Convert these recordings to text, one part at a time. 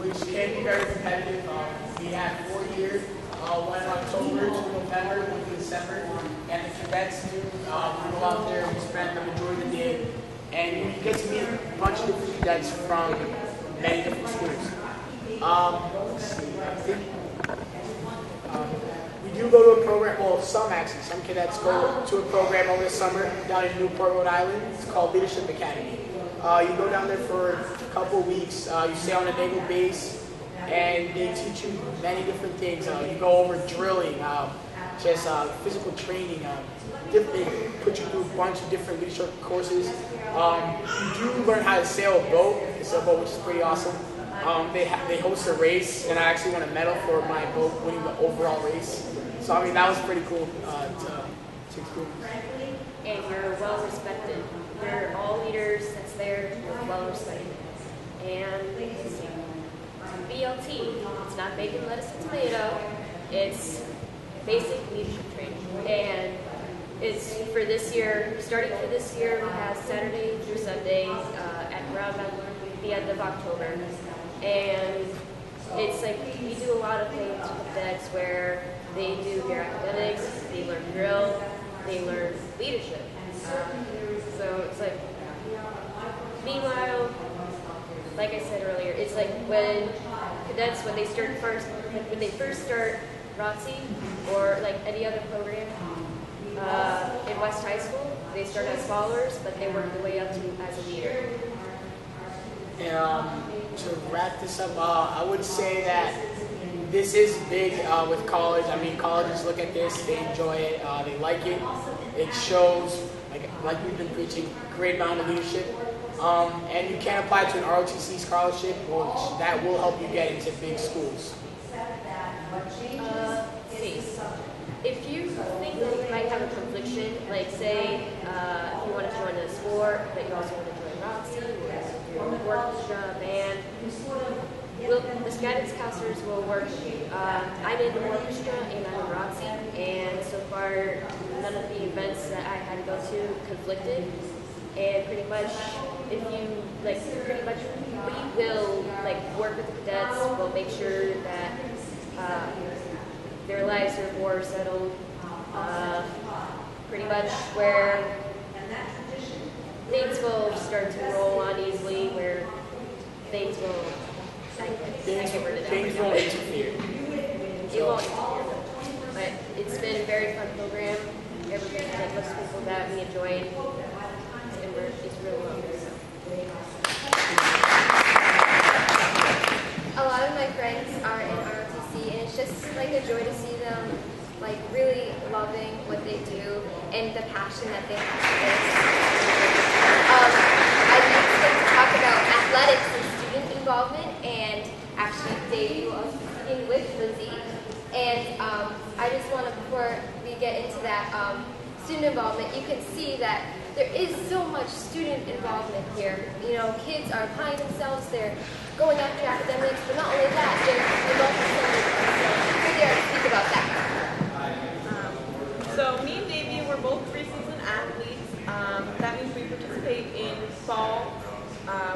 which can be very competitive. We have 4 years, one in October, 2 in November, 1 in December, and the cadets do. We go out there, we spend the majority of the day, and you get to meet a bunch of different cadets from many different schools. Let's see, I think we do go to a program, well, some actually, some cadets go to a program over the summer down in Newport, Rhode Island. It's called Leadership Academy. You go down there for a couple of weeks, you stay on a naval base, and they teach you many different things. You go over drilling, just physical training. They put you through a bunch of different leadership courses. You do learn how to sail a boat. It's a boat, which is pretty awesome. They host a race, and I actually won a medal for my boat winning the overall race. So I mean, that was pretty cool to experience. And you're well respected. You're all leaders that's there. You're well respected. And BLT. It's not bacon, lettuce, and tomato. It's basic leadership training. And it's for this year. Starting for this year, we have Saturday through Sunday at around the end of October. And it's like we do a lot of things with cadets where they do their academics, they learn drill, they learn leadership. So it's like, meanwhile, like I said earlier, it's like when cadets, when they first start ROTC or like any other program in West High School, they start as followers, but they work their way up to as a leader. To wrap this up, I would say that this is big with college. I mean, colleges look at this, they enjoy it, they like it. It shows, like we've been preaching, great amount of leadership. And you can apply to an ROTC scholarship, which that will help you get into big schools. If you think that you might have a confliction, like say if you want to join a sport, but you also want to join ROTC, or orchestra, band, the guidance counselors will work with you. I'm in the orchestra and I'm in ROTC, and so far none of the events that I had to go to conflicted. And pretty much, if you we will work with the cadets. We'll make sure that their lives are more settled. Pretty much where things will start to roll on easily, where things will. Things won't interfere. It won't interfere. But it's been a very fun program. Everybody, like most people that we enjoyed, and it's really well. A lot of my friends are in ROTC, and it's just like a joy to see them really loving what they do and the passion that they have for this. I'd like to talk about athletics and student involvement, and actually debut of speaking with Lizzie. And I just want to, before we get into that student involvement, you can see that there is so much student involvement here. You know, kids are applying themselves, they're going after academics, but not only that, they're involved in so many things. So we're there to speak about that. So me and Davey, we're both preseason athletes. That means we participate in fall,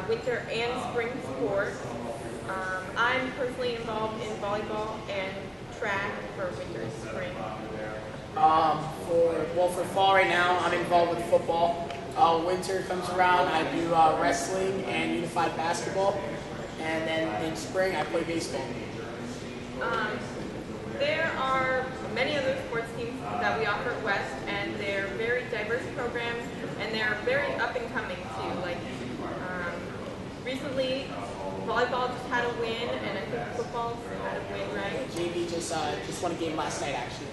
winter, and spring sports. I'm personally involved in volleyball and track for winter and spring. For fall right now, I'm involved with football. Winter comes around, I do wrestling and unified basketball. And then in spring, I play baseball. There are many other sports teams that we offer at West, and they're very diverse programs, and they're very up and coming too. Recently, volleyball just had a win, and I think football had a win, right? JV just won a game last night, actually.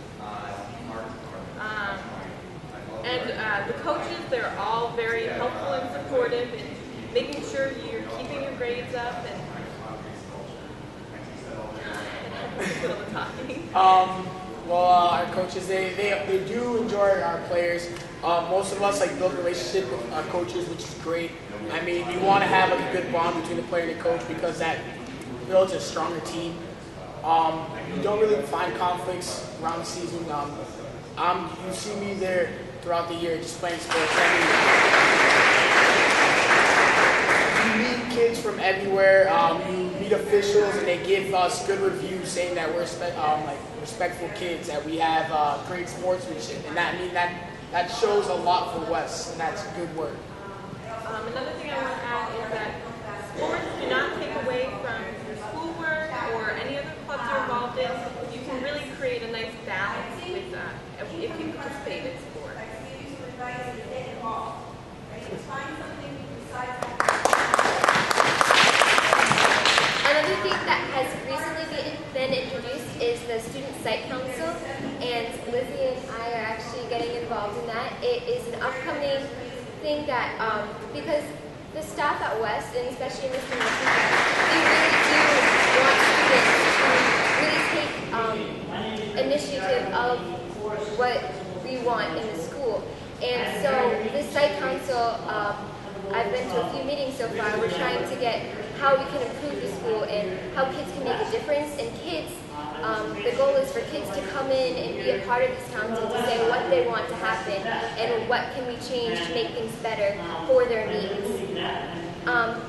And the coaches, they're all very helpful and supportive in making sure you're keeping your grades up and Our coaches, they do enjoy our players. Most of us build a relationship with our coaches, which is great. I mean, you want to have a good bond between the player and the coach because that builds a stronger team. You don't really find conflicts around the season. You see me there throughout the year just playing sports. You meet kids from everywhere. You meet meet officials and they give us good reviews saying that we're respectful kids, that we have great sportsmanship, and that shows a lot for West, and that's good work. Another thing I want to add is that sports do not take away from your schoolwork or any other clubs you're involved in. You can really create a nice balance with if you participate in sports. Another thing that has recently been introduced is the Student Site Council, and Lizzie and I are actually getting involved in that. It is an upcoming thing that, because the staff at West, and especially Mr. Murphy, they really do want students to really take initiative of what we want in the school. And so this site council, I've been to a few meetings so far. We're trying to get how we can improve the school and how kids can make a difference. And kids, the goal is for kids to come in and be a part of this council, to say what they want to happen and what can we change to make things better for their needs.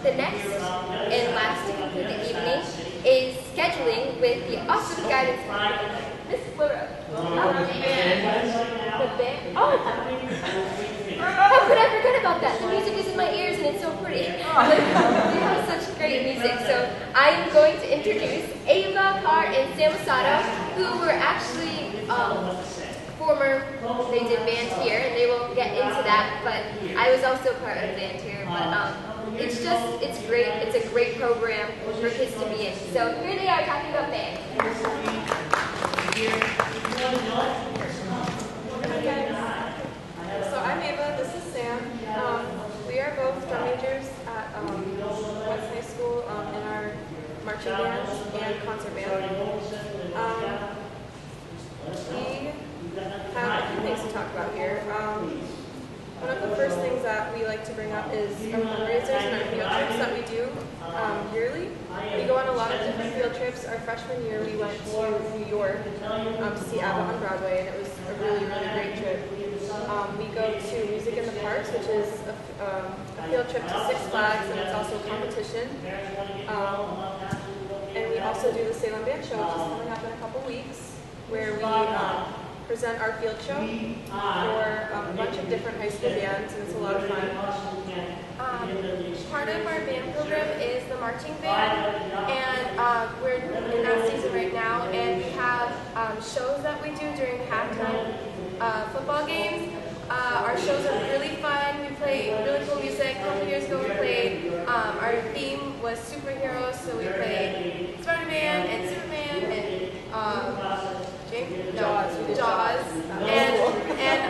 The next and last to conclude the evening is scheduling with the awesome guidance counselor, Miss Flora. The band. Oh! How could I forget about that? The music is in my ears and it's so pretty. We have such great music. So I am going to introduce Ava, Carr, and Sam Masato, who were actually they did band here, and they will get into that, but I was also part of band here. But it's great. It's a great program for kids to be in. So here they are talking about band. Hi guys. So I'm Ava, this is Sam. We are both drum majors at West High School in our marching band and concert band. We have a few things to talk about here. One of the first things that we like to bring up is our fundraisers and our field trips that we do yearly. We go on a lot of different field trips. Our freshman year we went to New York to see ABBA on Broadway, and it was a really, really great trip. We go to Music in the Parks, which is a field trip to Six Flags, and it's also a competition. And we also do the Salem Band Show, which is coming up in a couple weeks, where we present our field show for a bunch of different high school bands, and it's a lot of fun. Part of our band program is the marching band, and we're in that season right now, and we have shows that we do during halftime football games. Our shows are really fun. We play really cool music. A couple years ago we played, our theme was superheroes, so we played Spider-Man and Superman and Jaws. And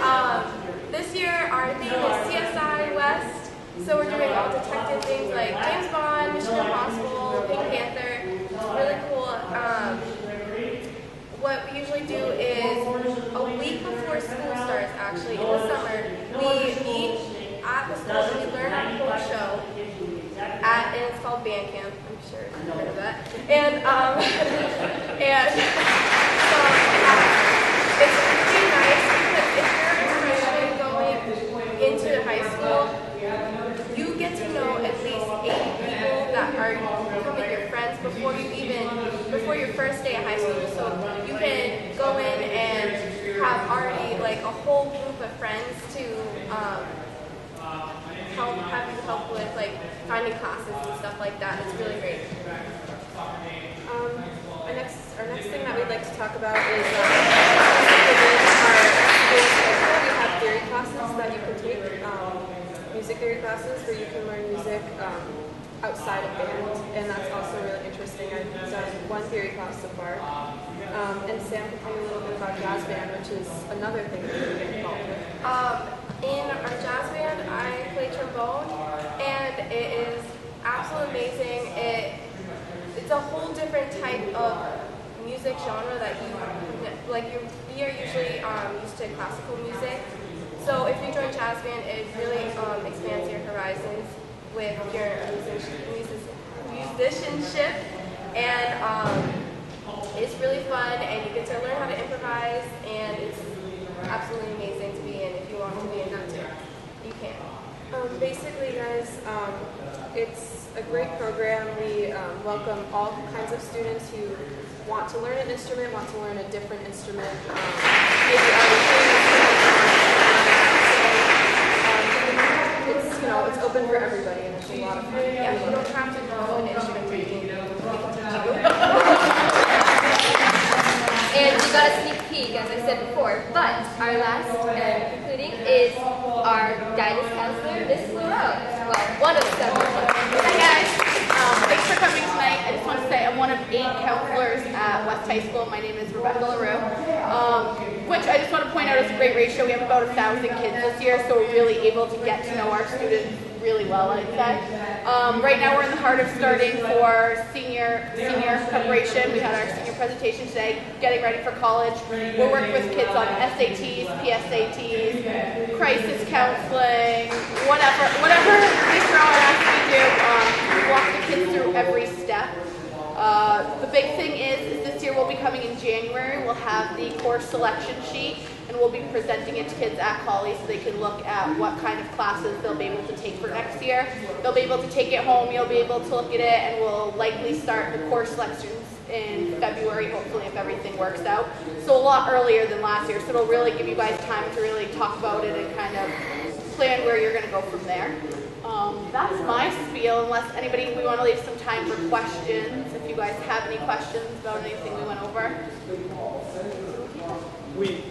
this year our theme is CSI West, so we're doing all detective things like James Bond, Mission Impossible, Pink Panther. It's really cool. What we usually do is a week before school starts, actually, in the summer, we meet at the school and we learn our whole show. And it's called band camp. I'm sure you've heard of that. And so it's pretty nice because if you're a freshman going into high school, you get to know at least 80 people that are becoming your friends before your first day of high school. So you can go in and have already like a whole group of friends to have you help with like finding classes and stuff like that. It's really great. Our next thing that we'd like to talk about is we have theory classes that you can take, music theory classes where you can learn music outside of band, and that's also really interesting. I've done one theory class so far. And Sam can tell you a little bit about jazz band, which is another thing that you get involved with. In our jazz band, I play trombone, and it is absolutely amazing. It's a whole different type of music genre that we are usually used to classical music. So if you join jazz band, it really expands your horizons with your musicianship, and it's really fun, and you get to learn how to improvise, and it's absolutely amazing to be in. If you want to be in that too, you can. Basically, guys, it's a great program. We welcome all kinds of students who want to learn an instrument, want to learn a different instrument, maybe already playing instruments. It's open for everybody, and it's a lot of fun. Yeah, you don't have to know an instrument to teach you. And we got a sneak peek, as I said before. But our last and concluding is our guidance counselor, Miss LaRoe. Well, one of several. Hi guys, thanks for coming tonight. I just want to say I'm one of 8 counselors at West High School. My name is Rebecca LaRue, which I just want to point out is a great ratio. We have about 1,000 kids this year, so we're really able to get to know our students really well, I'd say. Right now we're in the heart of starting for senior preparation. We had our senior presentation today, getting ready for college. We're working with kids on SATs, PSATs, crisis counseling, whatever they throw at us, we do. We walk the kids through every step. The big thing is this year we'll be coming in January. We'll have the course selection sheet, and we'll be presenting it to kids at Colley so they can look at what kind of classes they'll be able to take for next year. They'll be able to take it home, you'll be able to look at it, and we'll likely start the course selections in February, hopefully, if everything works out. So a lot earlier than last year, so it'll really give you guys time to really talk about it and kind of plan where you're going to go from there. That's my spiel, unless we want to leave some time for questions, if you guys have any questions about anything we went over.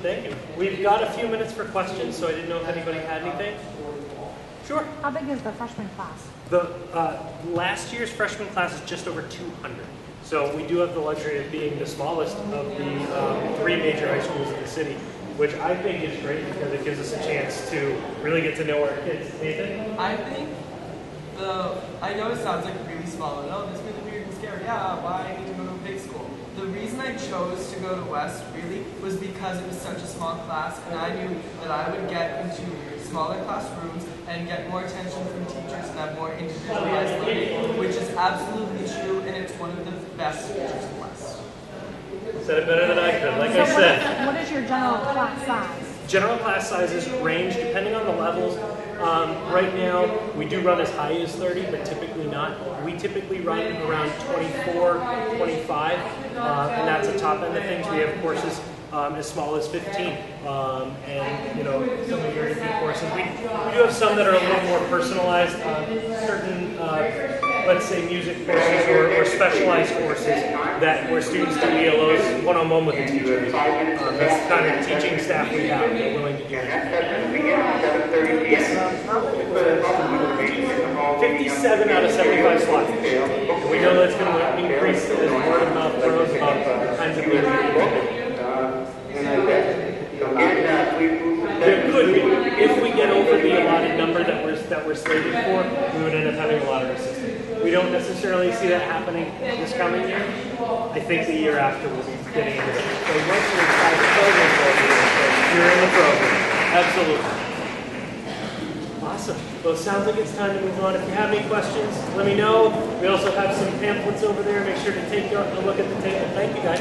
Thank you. We've got a few minutes for questions, so I didn't know if anybody had anything. Sure. How big is the freshman class? The last year's freshman class is just over 200. So we do have the luxury of being the smallest of the 3 major high schools in the city, which I think is great because it gives us a chance to really get to know our kids. Nathan? I think I know it sounds like really small, and this is really weird and scary. Yeah, why I need to go to a big school? The reason I chose to go to West really was because it was such a small class, and I knew that I would get into smaller classrooms and get more attention from teachers and have more individualized learning, which is absolutely true, and it's one of the best features of West. Said it better than I could. Like I said. What is your general class size? General class sizes range depending on the levels. Right now, we do run as high as 30, but typically not. We typically run around 24, 25, and that's the top end of things. We have courses as small as 15, and some of your AP courses. We do have some that are a little more personalized. Certain, let's say, music courses or specialized courses where students do ELOs one-on-one with the teacher. That's the kind of teaching staff we have. They're willing to do that. 57 out of 75 slots. We know that's going to increase as word of mouth grows about the kinds of things that we do. There could be. If we get over the allotted number that we're slated for, we would end up having a lot of assistants. We don't necessarily see that happening this coming year. I think the year after we'll be getting into it. So once you're inside the program, you're in the program. Absolutely. Awesome. Well, it sounds like it's time to move on. If you have any questions, let me know. We also have some pamphlets over there. Make sure to take a look at the table. Thank you, guys.